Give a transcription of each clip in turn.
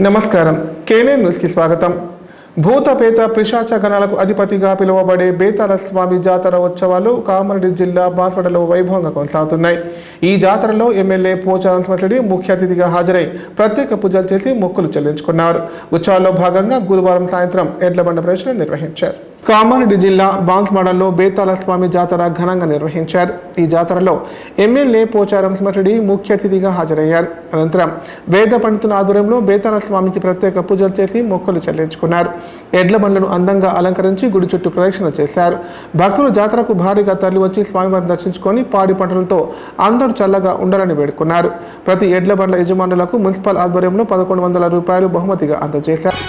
నమస్కారం. కేనే న్యూస్కి స్వాగతం. భూతపేత పిశాచ గణాలకు అధిపతిగా పిలువబడే బేతాళ స్వామి జాతర ఉత్సవాలు కామారెడ్డి జిల్లా బాన్స్వాడలో వైభవంగా కొనసాగుతున్నాయి. ఈ జాతరలో ఎమ్మెల్యే పోచారం శ్రీనివాసరెడ్డి ముఖ్య అతిథిగా హాజరై ప్రత్యేక పూజలు చేసి మొక్కులు చెల్లించుకున్నారు. ఉత్సవాల్లో భాగంగా గురువారం సాయంత్రం ఎడ్లబండ ప్రదర్శన నిర్వహించారు. కామారెడ్డి జిల్లా బాన్స్వాడలో బేతాళ స్వామి జాతర ఘనంగా నిర్వహించారు. ఈ జాతరలో ఎమ్మెల్యే పోచారం శ్రీనివాసరెడ్డి ముఖ్య అతిథిగా హాజరయ్యారు. అనంతరం వేద పండితుల ఆధ్వర్యంలో బేతాళ స్వామికి ప్రత్యేక పూజలు చేసి మొక్కులు చెల్లించుకున్నారు. ఎడ్ల బండ్లను అందంగా అలంకరించి గుడి చుట్టూ ప్రదక్షిణ చేశారు. భక్తులు జాతరకు భారీగా తరలివచ్చి స్వామివారిని దర్శించుకొని పాడి పంటలతో అందరూ చల్లగా ఉండాలని వేడుకున్నారు. ప్రతి ఎడ్ల బండ్ల యజమానులకు మున్సిపల్ ఆధ్వర్యంలో 1100 రూపాయలు బహుమతిగా అందజేశారు.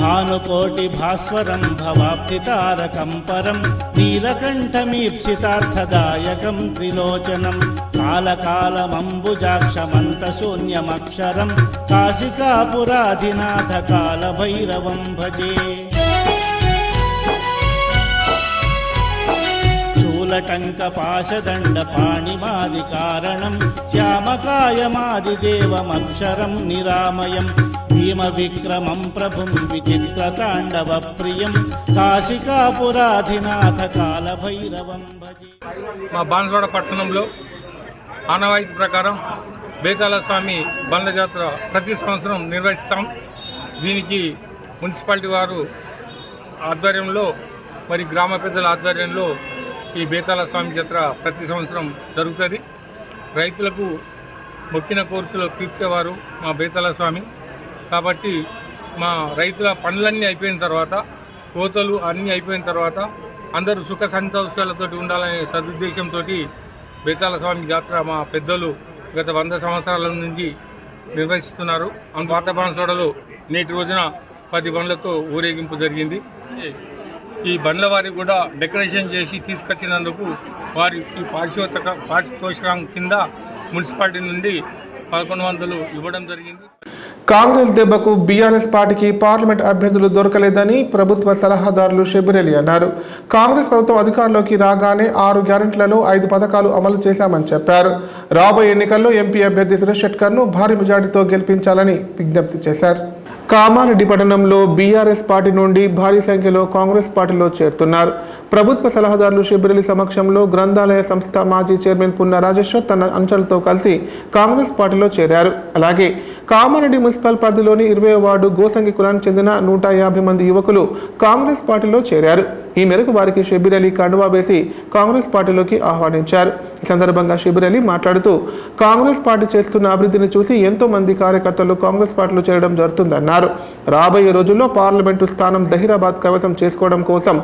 భానుకోటి భాస్వరం భవాప్తితారకం పరం నీలకంఠమీప్సితార్థదాయకం త్రిలోచనం కాలకాలమంబుజాక్షమంతశూన్యమక్షరం కాశికాపురాధినాథ కాలభైరవం భజే. శూలటంకపాశదండ పాణిమాదికారణం శ్యామకాయమాదిదేవమక్షరం నిరామయం భీమ విక్రమం ప్రభుం విచిత్రతాండవ ప్రియం కాశికాపురాధినాథ కాలభైరవం భజే. మా బాన్స్వాడ పట్టణంలో ఆనవాయితీ ప్రకారం బేతాళ స్వామి బండ్ల జాతర ప్రతి సంవత్సరం నిర్వహిస్తాం. దీనికి మున్సిపాలిటీ వారు ఆధ్వర్యంలో మరి గ్రామ పెద్దల ఆధ్వర్యంలో ఈ బేతాళ స్వామి జాతర ప్రతి సంవత్సరం జరుగుతుంది. రైతులకు మొక్కిన కోరికలు తీర్చేవారు మా బేతాళ స్వామి. కాబట్టి మా రైతుల పనులన్నీ అయిపోయిన తర్వాత, కోతలు అన్నీ అయిపోయిన తర్వాత అందరూ సుఖ సంతోషాలతో ఉండాలనే సదుద్దేశంతో బేతాళ స్వామి జాతర మా పెద్దలు గత 100 సంవత్సరాల నుంచి నిర్వహిస్తున్నారు. పాత బాన్స్వాడలో నేటి రోజున 10 బండ్లతో ఊరేగింపు జరిగింది. ఈ బండ్ల వారికి కూడా డెకరేషన్ చేసి తీసుకొచ్చినందుకు వారికి పారితోషికం కింద మున్సిపాలిటీ నుండి 1100 ఇవ్వడం జరిగింది. కాంగ్రెస్ దెబ్బకు బీఆర్ఎస్ పార్టీకి పార్లమెంట్ అభ్యర్థులు దొరకలేదని ప్రభుత్వ సలహాదారులు షబ్బీర్ అలీ అన్నారు. కాంగ్రెస్ ప్రభుత్వం అధికారంలోకి రాగానే 6 గ్యారెంటీలలో 5 పథకాలు అమలు చేశామని చెప్పారు. రాబోయే ఎన్నికల్లో ఎంపీ అభ్యర్థి సురేష్ షెట్కర్ను భారీ మెజార్టీతో గెలిపించాలని విజ్ఞప్తి చేశారు. కామారెడ్డి పట్టణంలో బీఆర్ఎస్ పార్టీ నుండి భారీ సంఖ్యలో కాంగ్రెస్ పార్టీలో చేరుతున్నారు. ప్రభుత్వ సలహాదారులు షబ్బీర్ అలీ సమక్షంలో గ్రంథాలయ సంస్థ మాజీ చైర్మన్ పున్న రాజేశ్వర్ తన అంశాలతో కలిసి కాంగ్రెస్ పార్టీలో చేరారు. అలాగే కామారెడ్డి మున్సిపల్ పరిధిలోని 20వ వార్డు గోసంగి కులానికి చెందిన 150 మంది యువకులు కాంగ్రెస్ పార్టీలో చేరారు. ఈ మేరకు వారికి షబ్బీర్ అలీ కండువా వేసి కాంగ్రెస్ పార్టీలోకి ఆహ్వానించారు. ఈ సందర్భంగా షబ్బీర్ అలీ మాట్లాడుతూ కాంగ్రెస్ పార్టీ చేస్తున్న అభివృద్ధిని చూసి ఎంతో మంది కార్యకర్తలు కాంగ్రెస్ పార్టీలో చేరడం జరుగుతుందన్నారు. రాబోయే రోజుల్లో పార్లమెంటు స్థానం జహీరాబాద్ కైవసం చేసుకోవడం కోసం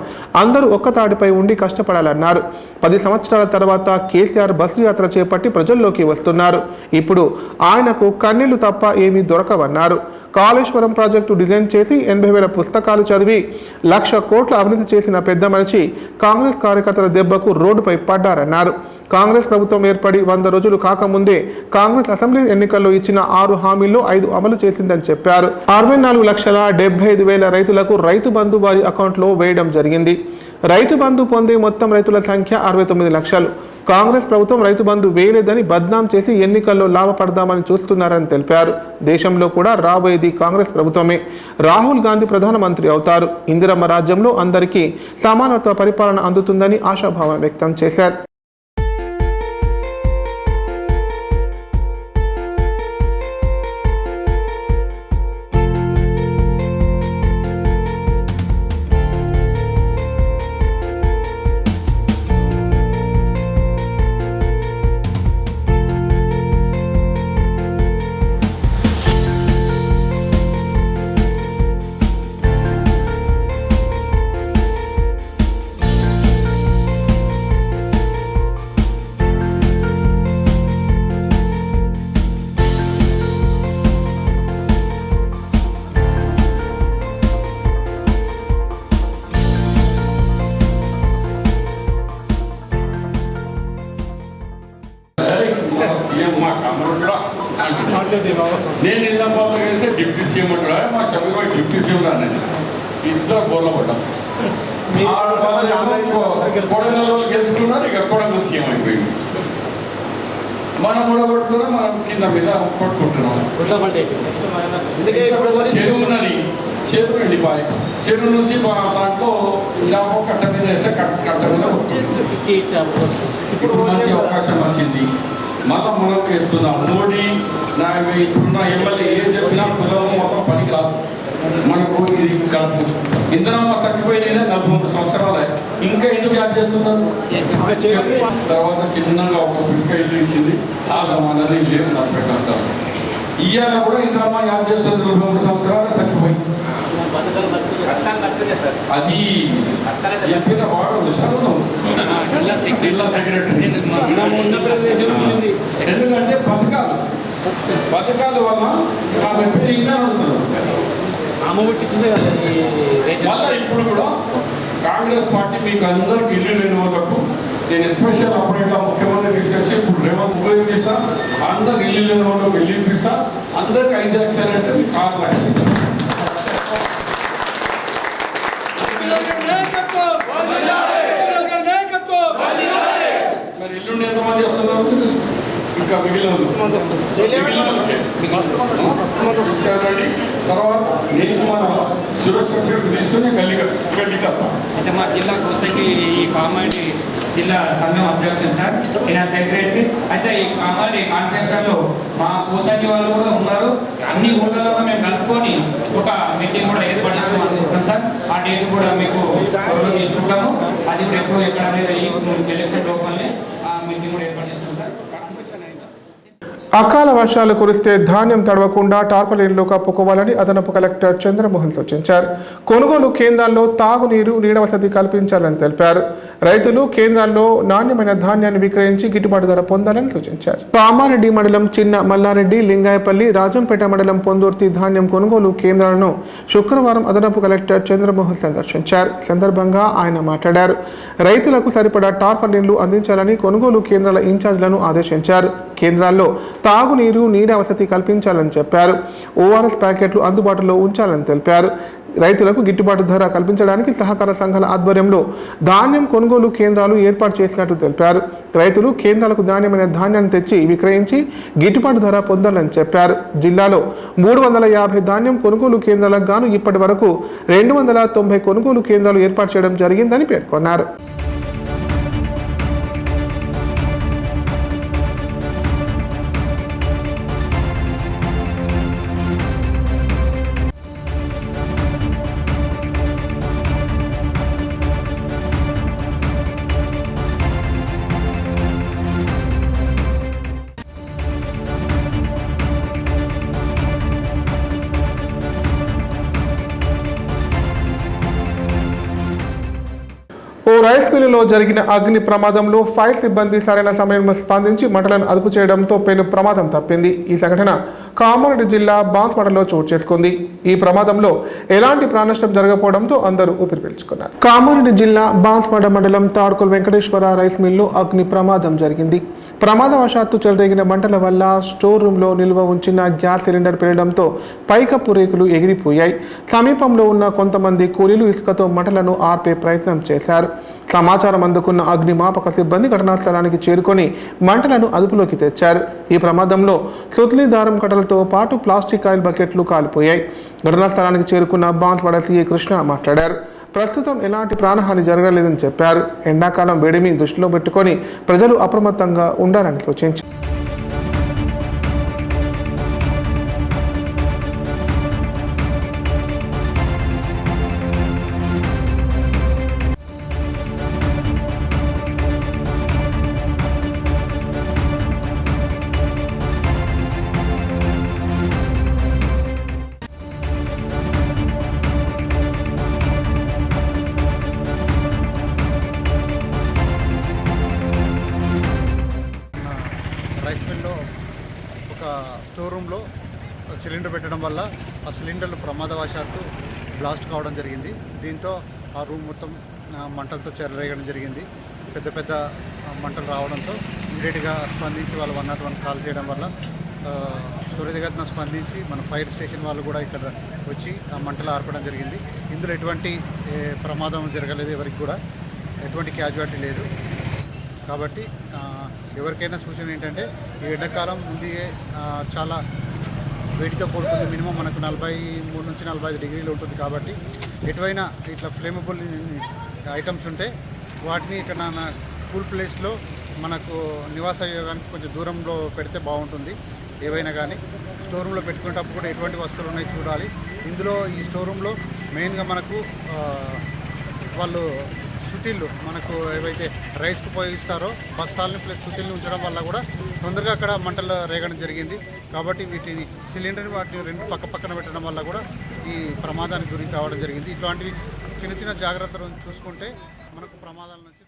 అందరూ ఒక్కతాటిపై ఉండి కష్టపడాలన్నారు. 10 సంవత్సరాల తర్వాత కేసీఆర్ బస్సు యాత్ర చేపట్టి ప్రజల్లోకి వస్తున్నారు. ఇప్పుడు ఆయనకు కన్నీళ్లు తప్ప ఏమీ దొరకవన్నారు. కాళేశ్వరం ప్రాజెక్టు డిజైన్ చేసి 80,000 పుస్తకాలు చదివి 1,00,000 కోట్ల అవినీతి చేసిన పెద్ద మనిషి కాంగ్రెస్ కార్యకర్తల దెబ్బకు రోడ్డుపై పడ్డారన్నారు. కాంగ్రెస్ ప్రభుత్వం ఏర్పడి 100 రోజులు కాకముందే కాంగ్రెస్ అసెంబ్లీ ఎన్నికల్లో ఇచ్చిన 6 హామీల్లో 5 అమలు చేసిందని చెప్పారు. 64,75,000 రైతులకు రైతు బంధు వారి అకౌంట్లో వేయడం జరిగింది. రైతు బంధు పొందే మొత్తం రైతుల సంఖ్య 69 లక్షలు. కాంగ్రెస్ ప్రభుత్వం రైతు బంధు వేయలేదని బద్నాం చేసి ఎన్నికల్లో లాభపడదామని చూస్తున్నారని తెలిపారు. దేశంలో కూడా రాబోయేది కాంగ్రెస్ ప్రభుత్వమే. రాహుల్ గాంధీ ప్రధానమంత్రి అవుతారు. ఇందిరమ్మ రాజ్యంలో అందరికీ సమానత్వ పరిపాలన అందుతుందని ఆశాభావం వ్యక్తం చేశారు. నేను నిజామాబాద్ చేస్తే డిప్యూటీ సీఎం అంటారా మా షబీర్ డిప్యూటీ సీఎం అన్నది ఇద్దరు గోర్ల పడ్డాం. కొడంగల్ గెలుచుకున్నారు, ఇక కొడంగల్ సీఎం అయిపోయింది. మనం కూడా కొట్టుకున్నాం, మనం కింద మీద కొట్టుకుంటున్నాం. చెరువు ఉన్నది, చెరువు ఎండిపోయి, చెరువు నుంచి దాంట్లో చేప కట్ట మీద వేస్తే కట్ట మీద ఇప్పుడు మంచి అవకాశం వచ్చింది. మళ్ళీ మనం వేసుకుందాం. మోడీ ఇప్పుడున్న ఎమ్మెల్యే ఏం చెప్పినా కులం మొత్తం పనికి రాదు. మనకు ఇది ఇంధనమ్మ చచ్చిపోయినదే 43 సంవత్సరాలే, ఇంకా ఎందుకు యాడ్ చేస్తున్నారు? తర్వాత చిన్నగా ఒక పిక్క ఇల్లు ఇచ్చింది, ఆ సమాధానం లేదు 40 సంవత్సరాలు. ఇవాళ కూడా ఇంద్రమ్మ యాడ్ చేస్తుంది 43 సంవత్సరాలు చచ్చిపోయి. అది చెప్పిన వాడు జిల్లా సెక్రటరీ. ఎందుకంటే పథకాల వల్ల ఆమె పేరు ఇంకా వస్తుంది. మళ్ళీ ఇప్పుడు కూడా కాంగ్రెస్ పార్టీ మీకు అందరికి ఇల్లు లేని వాళ్ళకు నేను స్పెషల్ అప్పుడేగా ముఖ్యమంత్రి తీసుకొచ్చి ఇప్పుడు రేవంత్ ఉపయోగిస్తా, అందరికి ఇల్లు లేని వాళ్ళకు ఇల్లు ఇప్పిస్తా, అందరికి 5 లక్షలు అంటే మీకు 6 లక్షలు ఇస్తాను. మరి ఇల్లు ఎంతమంది వస్తున్నారు? ఇంకా మిగిలిన తర్వాత నేను మన సురక్ష తీసుకుని గల్లీకి వస్తాను. అంటే మా జిల్లా కోసకి ఈ కామారెడ్డి జిల్లా సంఘం అధ్యక్షుడు సార్, ఈయన సెక్రటరీ. అయితే ఈ కామారెడ్డి కాన్స్టిట్యూషన్లో మా కోసకి వాళ్ళు కూడా ఉన్నారు. అన్ని ఊళ్ళలో మేము కలుపుకొని ఒక మీటింగ్ కూడా ఏర్పాటు అనుకుంటాం సార్. ఆ డేట్ కూడా మీకు తీసుకుంటాము. అది కూడా ఎప్పుడు ఎక్కడ అనేది ఈ ఎలక్షన్ లోపలనే ఆ మీటింగ్ కూడా ఏర్పాటు చేస్తాం సార్. అకాల వర్షాలు కురిస్తే ధాన్యం తడవకుండా టార్పలిన్లు కప్పుకోవాలని అదనపు కలెక్టర్ చంద్రమోహన్ సూచించారు. కొనుగోలు కేంద్రాల్లో తాగునీరు, నీడ వసతి కల్పించాలని తెలిపారు. రైతులు కేంద్రాల్లో నాణ్యమైన ధాన్యాన్ని విక్రయించి గిట్టుబాటు ధర పొందాలని సూచించారు. కామారెడ్డి మండలం చిన్న మల్లారెడ్డి, లింగాయపల్లి, రాజంపేట మండలం పొందూర్తి ధాన్యం కొనుగోలు కేంద్రాలను శుక్రవారం అదనపు కలెక్టర్ చంద్రమోహన్ సందర్శించారు. ఈ సందర్భంగా ఆయన మాట్లాడారు. రైతులకు సరిపడా టార్పలిన్లు అందించాలని కొనుగోలు కేంద్రాల ఇన్ఛార్జ్లను ఆదేశించారు. కేంద్రాల్లో తాగునీరు, నీడ వసతి కల్పించాలని చెప్పారు. ఓఆర్ఎస్ ప్యాకెట్లు అందుబాటులో ఉంచాలని తెలిపారు. రైతులకు గిట్టుబాటు ధర కల్పించడానికి సహకార సంఘాల ఆధ్వర్యంలో ధాన్యం కొనుగోలు కేంద్రాలు ఏర్పాటు చేసినట్టు తెలిపారు. రైతులు కేంద్రాలకు నాణ్యమైన ధాన్యాన్ని తెచ్చి విక్రయించి గిట్టుబాటు ధర పొందాలని చెప్పారు. జిల్లాలో 350 ధాన్యం కొనుగోలు కేంద్రాలకు గాను ఇప్పటి వరకు 290 కొనుగోలు కేంద్రాలు ఏర్పాటు చేయడం జరిగిందని పేర్కొన్నారు. ఓ రైస్ మిల్లులో జరిగిన అగ్ని ప్రమాదంలో ఫైర్ సిబ్బంది సరైన సమయంలో స్పందించి మంటలను అదుపు చేయడంతో పెను ప్రమాదం తప్పింది. ఈ సంఘటన కామారెడ్డి జిల్లా బాన్స్వాడలో చోటు చేసుకుంది. ఈ ప్రమాదంలో ఎలాంటి ప్రాణనష్టం జరగకపోవడంతో అందరూ ఊపిరి పీల్చుకున్నారు. కామారెడ్డి జిల్లా బాన్స్వాడ మండలం తాడ్కోల్ వెంకటేశ్వర రైస్ మిల్లు అగ్ని ప్రమాదం జరిగింది. ప్రమాదవశాత్తు చెలరేగిన మంటల వల్ల స్టోర్ రూమ్లో నిల్వ ఉంచిన గ్యాస్ సిలిండర్ పేలడంతో పైకప్పు రేకులు ఎగిరిపోయాయి. సమీపంలో ఉన్న కొంతమంది కూలీలు ఇసుకతో మంటలను ఆర్పే ప్రయత్నం చేశారు. సమాచారం అందుకున్న అగ్నిమాపక సిబ్బంది ఘటనా స్థలానికి చేరుకొని మంటలను అదుపులోకి తెచ్చారు. ఈ ప్రమాదంలో సుత్లీ దారం కట్టలతో పాటు ప్లాస్టిక్ ఆయిల్ బకెట్లు కాలిపోయాయి. ఘటనా స్థలానికి చేరుకున్న బాన్స్వాడ సీఐ కృష్ణ మాట్లాడారు. ప్రస్తుతం ఎలాంటి ప్రాణహాని జరగలేదని చెప్పారు. ఎండాకాలం వేడిమి దృష్టిలో పెట్టుకొని ప్రజలు అప్రమత్తంగా ఉండాలని సూచించారు. రైస్ మిల్లో ఒక స్టోర్ రూమ్లో సిలిండర్ పెట్టడం వల్ల ఆ సిలిండర్లు ప్రమాదవశాత్తు బ్లాస్ట్ కావడం జరిగింది. దీంతో ఆ రూమ్ మొత్తం మంటలతో చెలరేగడం జరిగింది. పెద్ద పెద్ద మంటలు రావడంతో ఇమీడియట్గా స్పందించి వాళ్ళు 101 కాల్ చేయడం వల్ల త్వరితగతిన స్పందించి మన ఫైర్ స్టేషన్ వాళ్ళు కూడా ఇక్కడ వచ్చి ఆ మంటలు ఆర్పడం జరిగింది. ఇందులో ఎటువంటి ప్రమాదం జరగలేదు, ఎవరికి కూడా ఎటువంటి క్యాజువాలిటీ లేదు. కాబట్టి ఎవరికైనా సూచన ఏంటంటే ఈ ఎండాకాలం ముందు చాలా వేడితో కూడుకుంది. మినిమం మనకు 43 నుంచి 45 డిగ్రీలు ఉంటుంది. కాబట్టి ఎటువైనా ఇట్లా ఫ్లేమబుల్ ఐటమ్స్ ఉంటే వాటిని ఇక్కడ కూల్ ప్లేస్లో మనకు నివాస యోగానికి కొంచెం దూరంలో పెడితే బాగుంటుంది. ఏవైనా కానీ స్టోర్ రూమ్లో పెట్టుకునేటప్పుడు కూడా ఎటువంటి వస్తువులు ఉన్నాయి చూడాలి. ఇందులో ఈ స్టోర్ రూమ్లో మెయిన్గా మనకు వాళ్ళు సుతిళ్ళు మనకు ఏవైతే రైస్కు ఉపయోగిస్తారో బస్తాలని ప్లస్ సుతిల్ని ఉంచడం వల్ల కూడా తొందరగా అక్కడ మంటలు రేగడం జరిగింది. కాబట్టి వీటిని సిలిండర్ని వాటిని రెండు పక్కన పెట్టడం వల్ల కూడా ఈ ప్రమాదానికి గురి కావడం జరిగింది. ఇట్లాంటివి చిన్న చిన్న జాగ్రత్తలు చూసుకుంటే మనకు ప్రమాదాల నుంచి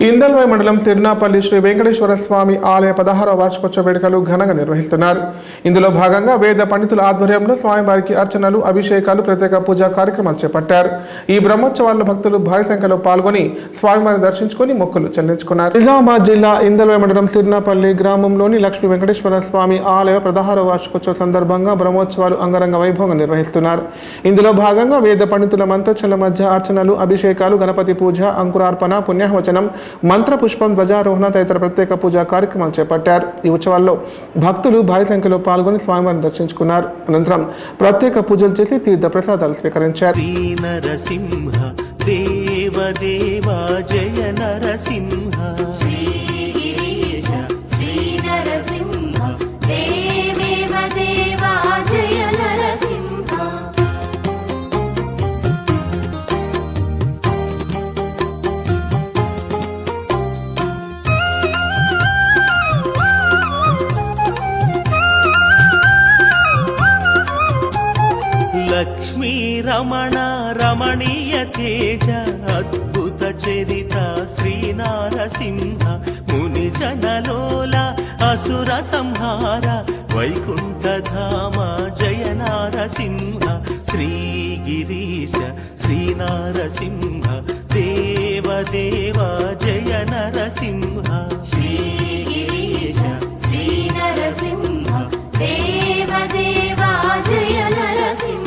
ఇందల్వాయి మండలం సిర్నాపల్లి శ్రీ వెంకటేశ్వర స్వామి ఆలయ 16వ వార్షికోత్సవ వేడుకలు ఘనంగా నిర్వహిస్తున్నారు. ఇందులో భాగంగా వేద పండితుల ఆధ్వర్యంలో స్వామివారికి అర్చనలు, అభిషేకాలు, ప్రత్యేక పూజా కార్యక్రమాలు చేపట్టారు. ఈ బ్రహ్మోత్సవాల్లో భక్తులు భారీ సంఖ్యలో పాల్గొని స్వామివారిని దర్శించుకొని మొక్కులు చెల్లించుకున్నారు. నిజామాబాద్ జిల్లా ఇందల్వాయి మండలం సిర్నాపల్లి గ్రామంలోని లక్ష్మీ వెంకటేశ్వర స్వామి ఆలయ 16వ వార్షికోత్సవ సందర్భంగా బ్రహ్మోత్సవాలు అంగరంగ వైభవంగా నిర్వహిస్తున్నారు. ఇందులో భాగంగా వేద పండితుల మంత్రోచ్చరణల మధ్య అర్చనలు, అభిషేకాలు, గణపతి పూజ, అంకురార్పణ, పుణ్యాహవచనం, మంత్రపుష్పం, ధ్వజారోహణ తదితర ప్రత్యేక పూజా కార్యక్రమాలు చేపట్టారు. ఈ ఉత్సవాల్లో భక్తులు భారీ సంఖ్యలో పాల్గొని స్వామివారిని దర్శించుకున్నారు. అనంతరం ప్రత్యేక పూజలు చేసి తీర్థ ప్రసాదాలు స్వీకరించారు. లక్ష్మీ రమణ రమణీయ తేజ అద్భుత చరిత శ్రీనారసింహ ముని జనలోల అసుర సంహార వైకుంఠధామ జయ నారసింహ శ్రీగిరీశ శ్రీనారసింహ దేవదేవ జయ నరసింహ శ్రీగిరీశ శ్రీనరసింహ దేవదేవ జయ నరసింహ.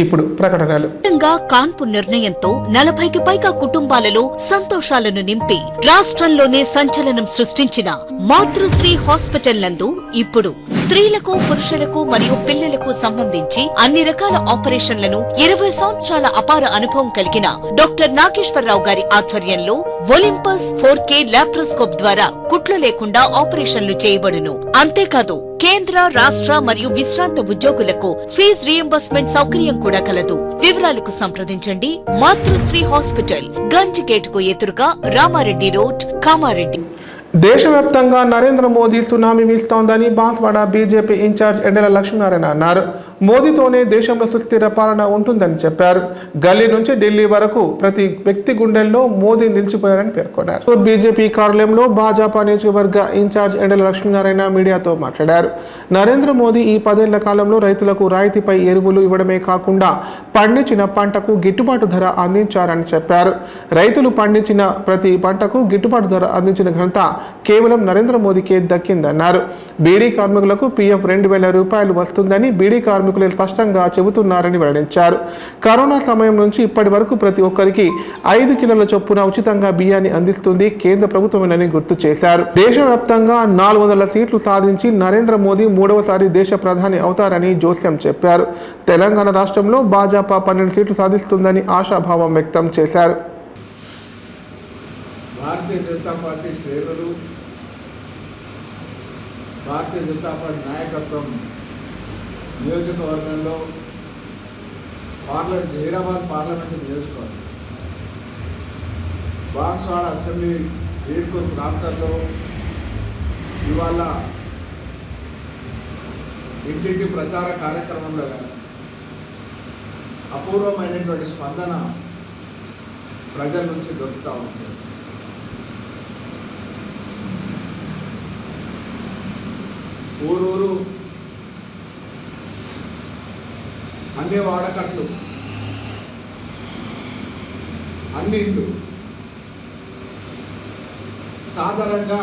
ఇప్పుడు ప్రకటనలు. కాన్పు నిర్ణయంతో 40కి పైగా కుటుంబాలలో సంతోషాలను నింపి రాష్ట్రంలోనే సంచలనం సృష్టించిన మాతృశ్రీ హాస్పిటల్ నందు ఇప్పుడు స్త్రీలకు, పురుషులకు మరియు పిల్లలకు సంబంధించి అన్ని రకాల ఆపరేషన్లను 20 సంవత్సరాల అపార అనుభవం కలిగిన డాక్టర్ నాగేశ్వరరావు గారి ఆధ్వర్యంలో ఒలింపస్ 4K లాప్రోస్కోప్ ద్వారా కుట్లు లేకుండా ఆపరేషన్లు చేయబడును. అంతేకాదు కేంద్ర, రాష్ట్ర మరియు విశ్రాంత ఉద్యోగులకు ఫీజు రీయింబర్స్మెంట్ సౌకర్యం కూడా కలదు. వివరాలకు సంప్రదించండి. మాతృశ్రీ హాస్పిటల్, గంజ్ గేటుకు ఎదురుగా, రామారెడ్డి రోడ్, కామారెడ్డి. దేశవ్యాప్తంగా నరేంద్ర మోదీ సునామీ వీస్తోందని బాన్స్వాడ బీజేపీ ఇన్ఛార్జ్ ఎండల లక్ష్మీనారాయణ అన్నారు. మోదీతోనే దేశంలో సుస్థిర పాలన ఉంటుందని చెప్పారు. గల్లీ నుంచి ఢిల్లీ వరకు ప్రతి వ్యక్తి గుండెల్లో మోదీ నిలిచిపోయారని పేర్కొన్నారు. బీజేపీ కార్యాలయంలో భాజపా నియోజకవర్గ ఇన్ఛార్జ్ ఎండల లక్ష్మీనారాయణ మీడియాతో మాట్లాడారు. నరేంద్ర మోదీ ఈ 10 ఏళ్ల కాలంలో రైతులకు రాయితీపై ఎరువులు ఇవ్వడమే కాకుండా పండించిన పంటకు గిట్టుబాటు ధర అందించారని చెప్పారు. రైతులు పండించిన ప్రతి పంటకు గిట్టుబాటు ధర అందించిన ఘనత కేవలం నరేంద్ర మోదీకే దక్కిందన్నారు. బీడీ కార్మికులకు PF 2,000 రూపాయలు వస్తుందని బీడీ కార్మికులు స్పష్టంగా చెబుతున్నారని వెల్లడించారు. కరోనా సమయం నుంచి ఇప్పటి వరకు ప్రతి ఒక్కరికి 5 కిలోల చొప్పున ఉచితంగా బియ్యాన్ని అందిస్తుంది కేంద్ర ప్రభుత్వమేనని గుర్తు చేశారు. దేశవ్యాప్తంగా 400 సీట్లు సాధించి నరేంద్ర మోదీ 3వసారి దేశ ప్రధాని అవుతారని జోస్యం చెప్పారు. తెలంగాణ రాష్ట్రంలో భాజపా 12 సీట్లు సాధిస్తుందని ఆశాభావం వ్యక్తం చేశారు. భారతీయ జనతా పార్టీ శ్రేణులు, భారతీయ జనతా పార్టీ నాయకత్వం నియోజకవర్గంలో జహీరాబాద్ పార్లమెంటు నియోజకవర్గం, బాన్స్వాడ అసెంబ్లీ వీర్పూర్ ప్రాంతాల్లో ఇవాళ ఇంటింటి ప్రచార కార్యక్రమంలో అపూర్వమైనటువంటి స్పందన ప్రజల నుంచి దొరుకుతూ ఉంటుంది. ఊరూరు అన్ని వాడకట్లు, అన్ని ఇళ్ళు సాధారణంగా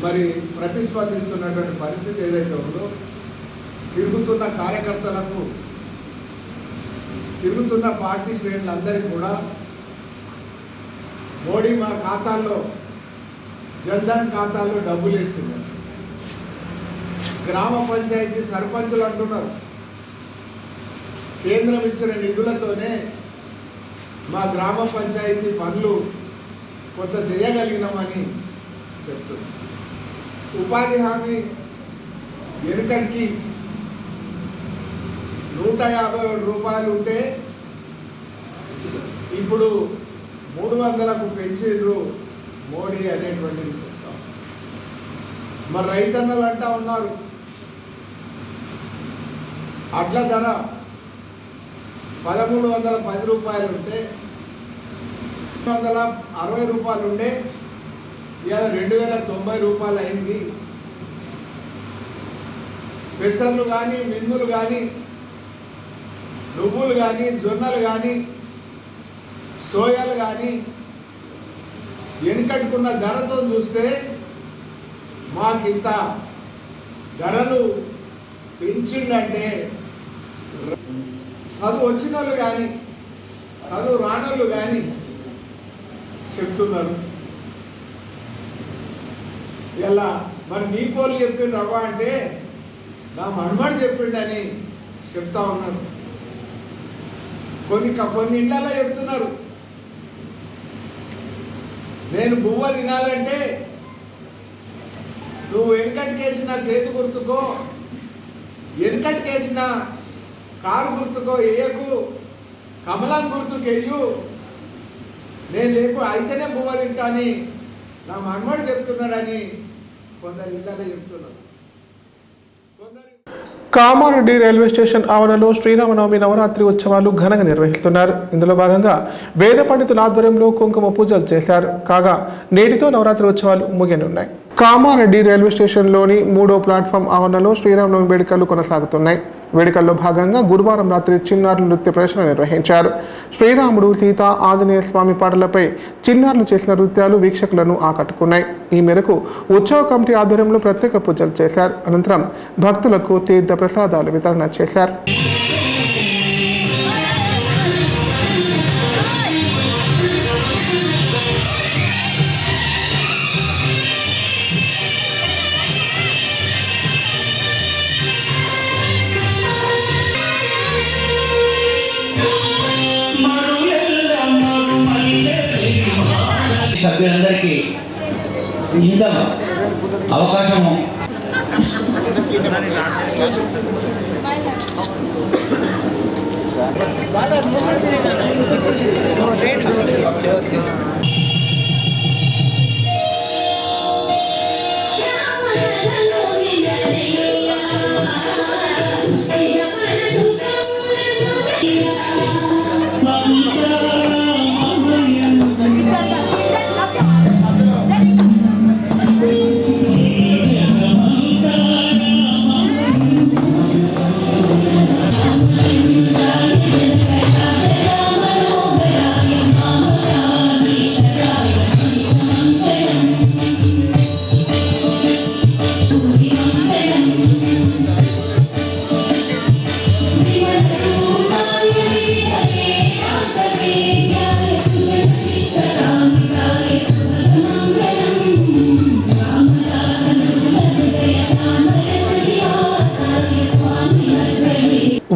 మరి ప్రతిస్పందిస్తున్నటువంటి పరిస్థితి ఏదైతే ఉందో, తిరుగుతున్న కార్యకర్తలకు, తిరుగుతున్న పార్టీ శ్రేణులందరికీ కూడా మోడీ మన ఖాతాల్లో, జన్ధన్ ఖాతాల్లో డబ్బులు వేస్తున్నారు. గ్రామ పంచాయతీ సర్పంచులు అంటున్నారు, కేంద్రం ఇచ్చిన నిధులతోనే మా గ్రామ పంచాయతీ పనులు కొంత చేయగలిగినామని చెప్తున్నారు. ఉపాధి హామీ వెనుకటికి 150 రూపాయలు ఉంటే ఇప్పుడు 300కు పెంచిండ్రు మోడీ అనేటువంటిది చెప్తాం. మరి రైతన్నలు అంటా ఉన్నారు, అడ్ల ధర 1310 రూపాయలు ఉంటే 260 రూపాయలు ఉండే, ఇవాళ 2090 రూపాయలు అయింది. పెసర్లు కానీ, మినుములు కానీ, నువ్వులు కానీ, జొన్నలు కానీ, సోయాలు కానీ వెనుకట్టుకున్న ధరతో చూస్తే మాకింత ధరలు పెంచిందంటే చదువు వచ్చిన వాళ్ళు కానీ, చదువు రానోళ్ళు కానీ చెప్తున్నారు. ఇలా మరి నీ కోళ్ళు చెప్పిండు అవ్వ అంటే నా మనమడు చెప్పిండని చెప్తా ఉన్నారు. కొన్ని ఇళ్ళల్లో చెప్తున్నారు, నేను బువ్వ తినాలంటే నువ్వు వెనుకటికేసిన చేతి గుర్తుకో, వెనుకటికేసిన కారు గుర్తుకో వేయకు, కమలం గుర్తుకు వెయ్యు, నేను లేకు అయితేనే బువ్వ తింటాని నా మనమడు చెప్తున్నాడని కొందరు ఇళ్ళలో చెప్తున్నారు. కామారెడ్డి రైల్వే స్టేషన్ ఆవరణలో శ్రీరామనవమి నవరాత్రి ఉత్సవాలు ఘనంగా నిర్వహిస్తున్నారు. ఇందులో భాగంగా వేద పండితుల ఆధ్వర్యంలో కుంకుమ పూజలు చేశారు. కాగా నేటితో నవరాత్రి ఉత్సవాలు ముగియనున్నాయి. కామారెడ్డి రైల్వే స్టేషన్లోని 3వ ప్లాట్ఫామ్ ఆవరణలో శ్రీరామనవమి వేడుకలు కొనసాగుతున్నాయి. వేడుకల్లో భాగంగా గురువారం రాత్రి చిన్నారుల నృత్య ప్రదర్శన నిర్వహించారు. శ్రీరాముడు, సీత, ఆంజనేయ స్వామి పాటలపై చిన్నారులు చేసిన నృత్యాలు వీక్షకులను ఆకట్టుకున్నాయి. ఈ మేరకు ఉత్సవ కమిటీ ఆధ్వర్యంలో ప్రత్యేక పూజలు చేశారు. అనంతరం భక్తులకు తీర్థ ప్రసాదాలు వితరణ చేశారు. సభ్యులందరికీ ఇంత అవకాశము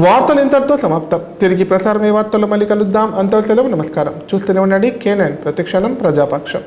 వార్తలు ఇంతటితో సమాప్తం. తిరిగి ప్రసారమయ్యే వార్తల్లో మళ్ళీ కలుద్దాం. అంతవరకు సెలవు. నమస్కారం. చూస్తూనే ఉండండి K9 ప్రతిక్షణం ప్రజాపక్షం.